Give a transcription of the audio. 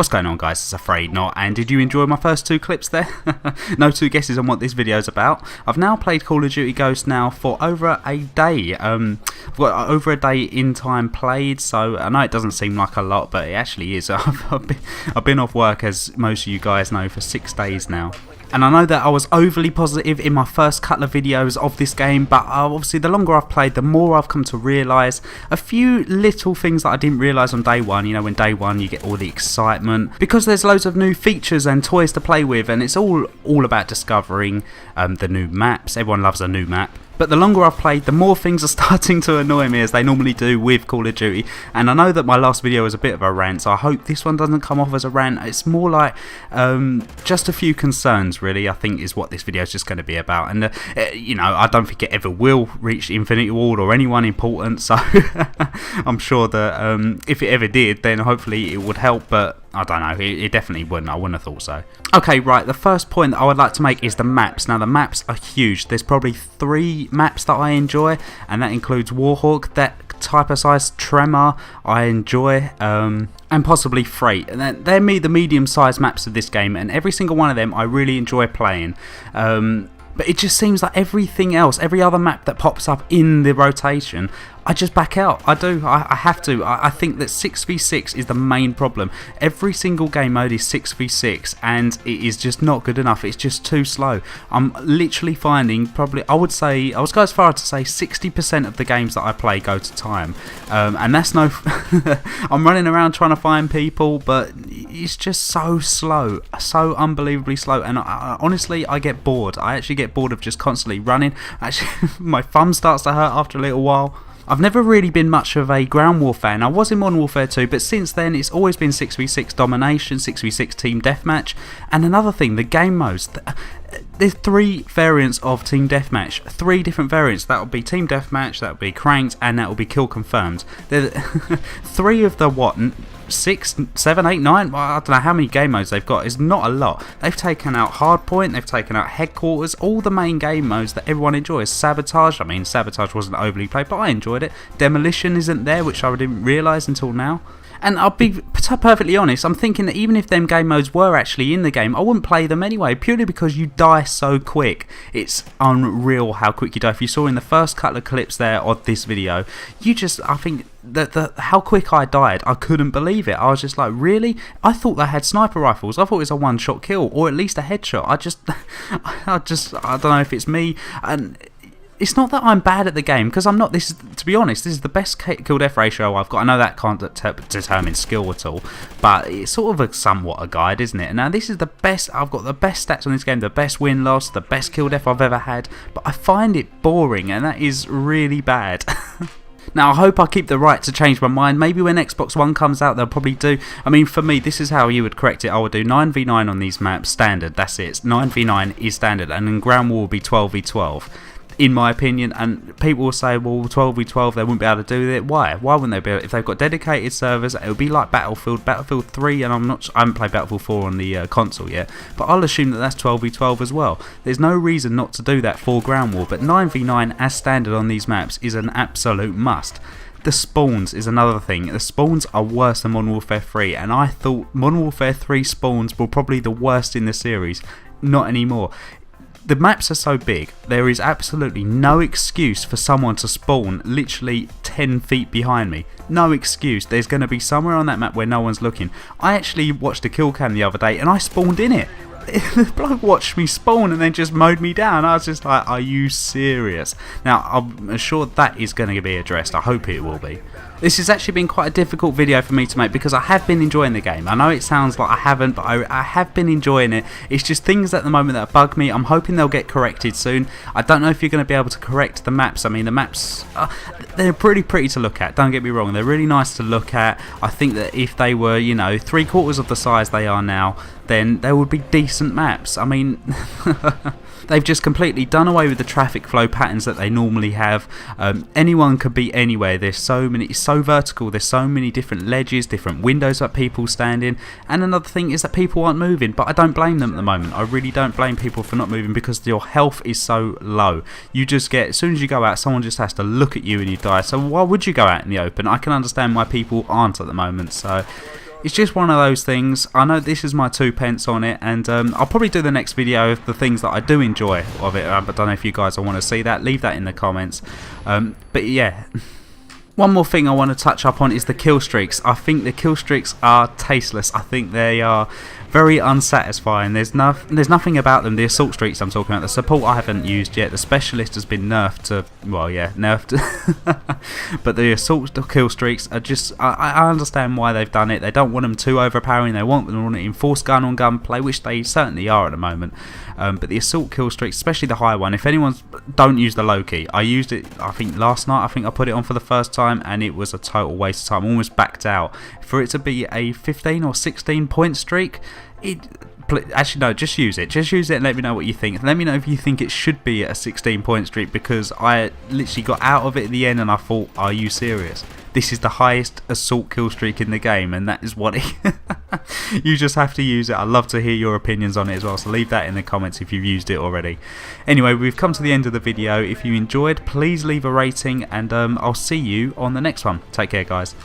What's going on, guys? It's Afraid Not, and did you enjoy my first two clips there? No two guesses on what this video is about. I've now played Call of Duty Ghosts now for over a day. I've got over a day in time played, so I know it doesn't seem like a lot, but it actually is. I've been off work, as most of you guys know, for 6 days now. And I know that I was overly positive in my first couple of videos of this game, but obviously the longer I've played, the more I've come to realise a few little things that I didn't realise on day one. You know, when day one you get all the excitement, because there's loads of new features and toys to play with, and it's all about discovering the new maps. Everyone loves a new map. But the longer I've played, the more things are starting to annoy me, as they normally do with Call of Duty. And I know that my last video was a bit of a rant, so I hope this one doesn't come off as a rant. It's more like just a few concerns, really, I think, is what this video is just going to be about. And, you know, I don't think it ever will reach the Infinity Ward or anyone important, so I'm sure that if it ever did, then hopefully it would help, but I don't know, it definitely wouldn't. I wouldn't have thought so. Okay, right, the first point that I would like to make is the maps. Now, the maps are huge. There's probably 3 maps that I enjoy, and that includes Warhawk, that type of size, Tremor I enjoy, and possibly Freight. And they're the medium-sized maps of this game, and every single one of them I really enjoy playing. But it just seems like everything else, every other map that pops up in the rotation, I just back out. I do. I have to. I think that 6v6 is the main problem. Every single game mode is 6v6, and it is just not good enough. It's just too slow. I'm literally finding probably, I would go as far as to say 60% of the games that I play go to time. And that's no... I'm running around trying to find people, but it's just so slow. So unbelievably slow. And honestly, I get bored. I actually get bored of just constantly running. Actually, my thumb starts to hurt after a little while. I've never really been much of a ground war fan. I was in Modern Warfare 2, but since then it's always been 6v6 domination, 6v6 team deathmatch. And another thing, the game modes. There's 3 variants of team deathmatch. 3 different variants. That would be team deathmatch, that would be cranked, and that would be kill confirmed. 3 of the 6, 7, 8, 9, well, I don't know how many game modes they've got. It's not a lot. They've taken out Hardpoint, they've taken out Headquarters, all the main game modes that everyone enjoys. Sabotage, I mean, Sabotage wasn't overly played, but I enjoyed it. Demolition isn't there, which I didn't realise until now. And I'll be perfectly honest, I'm thinking that even if them game modes were actually in the game, I wouldn't play them anyway, purely because you die so quick. It's unreal how quick you die. If you saw in the first couple of clips there of this video, I think that how quick I died, I couldn't believe it. I was just like, really? I thought they had sniper rifles. I thought it was a one-shot kill, or at least a headshot. I don't know if it's me, and it's not that I'm bad at the game, because I'm not. To be honest, this is the best kill death ratio I've got. I know that can't determine skill at all, but it's sort of somewhat a guide, isn't it? And now this is the best. I've got the best stats on this game, the best win loss, the best kill death I've ever had. But I find it boring, and that is really bad. Now, I hope I keep the right to change my mind. Maybe when Xbox One comes out, they'll probably do. I mean, for me, this is how you would correct it. I would do 9v9 on these maps, standard. That's it. 9v9 is standard, and then ground war will be 12v12. In my opinion, and people will say, well, 12v12, they wouldn't be able to do it. Why? Why wouldn't they be able? If they've got dedicated servers, it would be like Battlefield 3, and I haven't played Battlefield 4 on the console yet, but I'll assume that that's 12v12 as well. There's no reason not to do that for ground war, but 9v9 as standard on these maps is an absolute must. The spawns is another thing. The spawns are worse than Modern Warfare 3, and I thought Modern Warfare 3 spawns were probably the worst in the series. Not anymore. The maps are so big, there is absolutely no excuse for someone to spawn literally 10 feet behind me. No excuse. There's going to be somewhere on that map where no one's looking. I actually watched a kill cam the other day, and I spawned in it. The bloke watched me spawn and then just mowed me down. I was just like, are you serious? Now, I'm sure that is going to be addressed. I hope it will be. This has actually been quite a difficult video for me to make, because I have been enjoying the game. I know it sounds like I haven't, but I have been enjoying it. It's just things at the moment that bug me. I'm hoping they'll get corrected soon. I don't know if you're going to be able to correct the maps. I mean, the maps, they're pretty to look at. Don't get me wrong. They're really nice to look at. I think that if they were, you know, 3/4 of the size they are now, then they would be decent maps. I mean... They've just completely done away with the traffic flow patterns that they normally have. Anyone could be anywhere. There's so many, it's so vertical. There's so many different ledges, different windows that people stand in. And another thing is that people aren't moving, but I don't blame them at the moment. I really don't blame people for not moving, because your health is so low. You just get, as soon as you go out, someone just has to look at you and you die. So why would you go out in the open? I can understand why people aren't at the moment. So it's just one of those things. I know this is my 2p on it, and I'll probably do the next video of the things that I do enjoy of it. I don't know if you guys want to see that. Leave that in the comments. But yeah. One more thing I want to touch up on is the kill streaks. I think the kill streaks are tasteless. I think they are very unsatisfying. There's nothing about them. The assault streaks I'm talking about. The support I haven't used yet. The specialist has been nerfed to, well, yeah, nerfed. But the assault kill streaks are just, I understand why they've done it. They don't want them too overpowering. They want them to enforce gun on gun play, which they certainly are at the moment. But the assault kill streaks, especially the high one, if anyone's, don't use the low key. I used it, I think last night. I think I put it on for the first time, and it was a total waste of time. I almost backed out. For it to be a 15 or 16 point streak, actually no, just use it. Just use it and let me know what you think. Let me know if you think it should be a 16 point streak, because I literally got out of it at the end and I thought, are you serious? This is the highest assault kill streak in the game, and that is what it you just have to use it. I'd love to hear your opinions on it as well, so leave that in the comments if you've used it already. Anyway, we've come to the end of the video. If you enjoyed, please leave a rating, and I'll see you on the next one. Take care, guys.